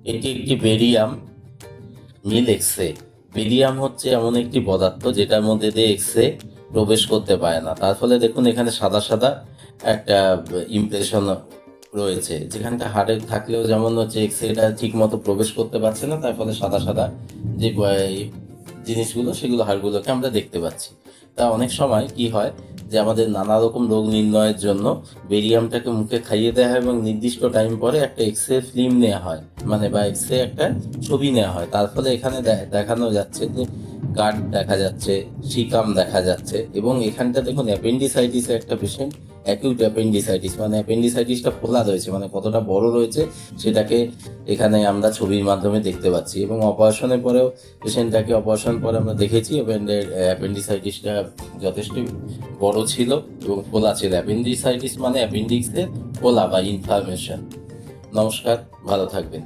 এটি একটি বেরিয়াম মিল X ray. Barium হচ্ছে এমন একটি পদার্থ যেটার মধ্যে দিয়ে এক্স রে প্রবেশ করতে পারে না, তার ফলে দেখুন এখানে সাদা সাদা একটা ইমপ্রেশন রয়েছে, যেখানটা হাড়ে থাকলেও যেমন হচ্ছে এক্স রেটা ঠিক মতো প্রবেশ করতে পারছে না, তার ফলে সাদা সাদা যে জিনিসগুলো সেগুলো হাড়গুলোকে আমরা দেখতে পাচ্ছি। তা অনেক সময় কি হয় যে আমাদের নানা রকম রোগ নির্ণয়ের জন্য বেরিয়ামটাকে মুখে খাইয়ে দেওয়া হয় এবং নির্দিষ্ট টাইম পরে একটা এক্স রে ফিল্ম নেওয়া হয়, মানে বা এক্স রে একটা ছবি নেওয়া হয়। তার ফলে এখানে দেখানো যাচ্ছে যে গাঁট দেখা যাচ্ছে, সিকাম দেখা যাচ্ছে, এবং এখানটা দেখুন অ্যাপেন্ডিসাইটিসের একটা পেশেন্ট, অ্যাকিউট অ্যাপেন্ডিসাইটিস, মানে অ্যাপেন্ডিসাইটিসটা ফোলা রয়েছে, মানে কতটা বড় রয়েছে সেটাকে এখানে আমরা ছবির মাধ্যমে দেখতে পাচ্ছি। এবং অপারেশনের পরেও পেশেন্টটাকে অপারেশন পরে আমরা দেখেছি অ্যাপেন্ডিসাইটিসটা যথেষ্ট বড় ছিল এবং ফোলা ছিল। অ্যাপেন্ডিসাইটিস মানে অ্যাপেন্ডিক্সের ফোলা বা ইনফ্লামেশন। নমস্কার, ভালো থাকবেন।